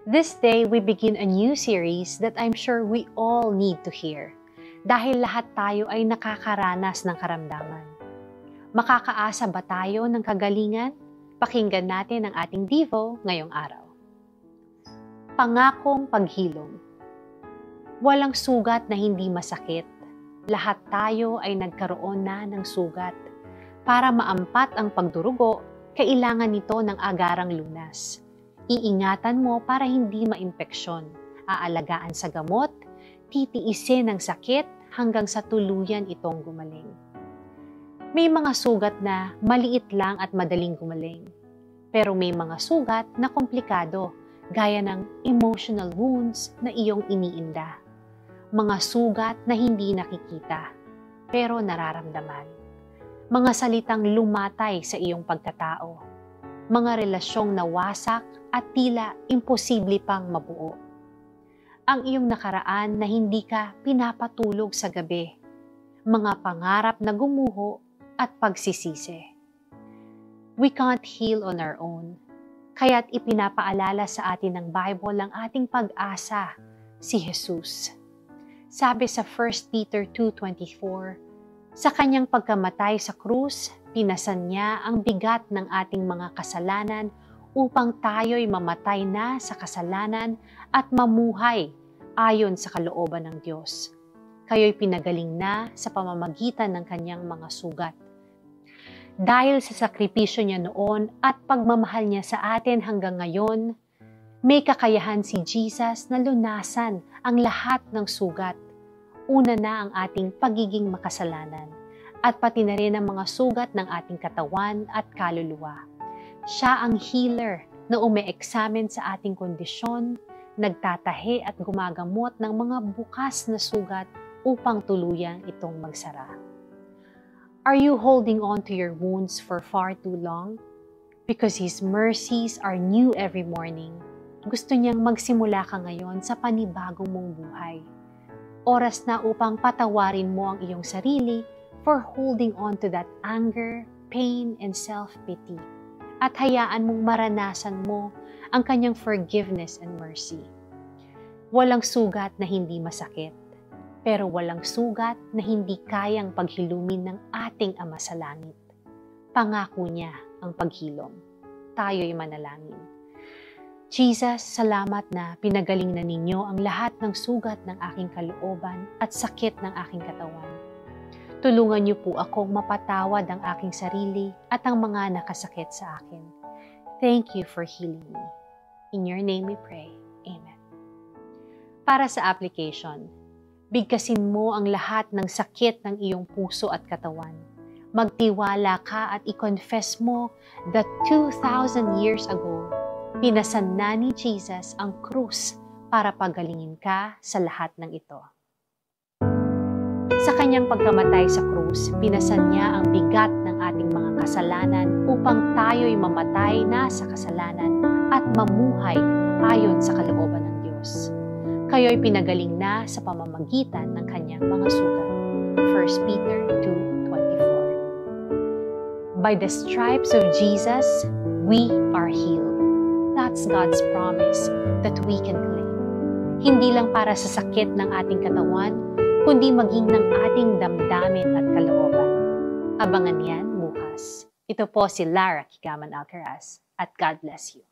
This day, we begin a new series that I'm sure we all need to hear. Dahil lahat tayo ay nakakaranas ng karamdaman. Makakaasa ba tayo ng kagalingan? Pakinggan natin ang ating Devo ngayong araw. Pangakong paghilom. Walang sugat na hindi masakit. Lahat tayo ay nagkaroon na ng sugat. Para maampat ang pagdurugo, kailangan nito ng agarang lunas. Iingatan mo para hindi maimpeksyon, aalagaan sa gamot, titiisin ang sakit hanggang sa tuluyan itong gumaling. May mga sugat na maliit lang at madaling gumaling. Pero may mga sugat na komplikado, gaya ng emotional wounds na iyong iniinda. Mga sugat na hindi nakikita, pero nararamdaman. Mga salitang lumatay sa iyong pagkatao. Mga relasyong nawasak at tila imposible pang mabuo. Ang iyong nakaraan na hindi ka pinapatulog sa gabi. Mga pangarap na gumuho at pagsisisi. We can't heal on our own. Kaya't ipinapaalala sa atin ng Bible ang ating pag-asa, si Jesus. Sabi sa 1 Peter 2:24, sa kanyang pagkamatay sa krus, pinasan niya ang bigat ng ating mga kasalanan upang tayo'y mamatay na sa kasalanan at mamuhay ayon sa kalooban ng Diyos. Kayo'y pinagaling na sa pamamagitan ng kanyang mga sugat. Dahil sa sakripisyo niya noon at pagmamahal niya sa atin hanggang ngayon, may kakayahan si Jesus na lunasan ang lahat ng sugat. Una na ang ating pagiging makasalanan at pati na rin ang mga sugat ng ating katawan at kaluluwa. Siya ang healer na ume-examine sa ating kondisyon, nagtatahi at gumagamot ng mga bukas na sugat upang tuluyang itong magsara. Are you holding on to your wounds for far too long? Because His mercies are new every morning. Gusto niyang magsimula ka ngayon sa panibagong mong buhay. Oras na upang patawarin mo ang iyong sarili for holding on to that anger, pain, and self-pity. At hayaan mong maranasan mo ang kanyang forgiveness and mercy. Walang sugat na hindi masakit, pero walang sugat na hindi kayang paghilumin ng ating Ama sa Langit. Pangako niya ang paghilom. Tayo'y manalangin. Jesus, salamat na pinagaling na ninyo ang lahat ng sugat ng aking kalooban at sakit ng aking katawan. Tulungan niyo po akong mapatawad ang aking sarili at ang mga nakasakit sa akin. Thank you for healing me. In your name we pray. Amen. Para sa application, bigkasin mo ang lahat ng sakit ng iyong puso at katawan. Magtiwala ka at i-confess mo that 2,000 years ago, pinasan na ni Jesus ang krus para pagalingin ka sa lahat ng ito. Sa kanyang pagkamatay sa krus, pinasan niya ang bigat ng ating mga kasalanan upang tayo'y mamatay na sa kasalanan at mamuhay ayon sa kalooban ng Diyos. Kayo'y pinagaling na sa pamamagitan ng kanyang mga sugat. 1 Peter 2:24. By the stripes of Jesus, we are healed. That's God's promise that we can claim. Hindi lang para sa sakit ng ating katawan, kundi maging ng ating damdamin at kalooban. Abangan yan bukas. Ito po si Lara Kigaman Alcaraz at God bless you.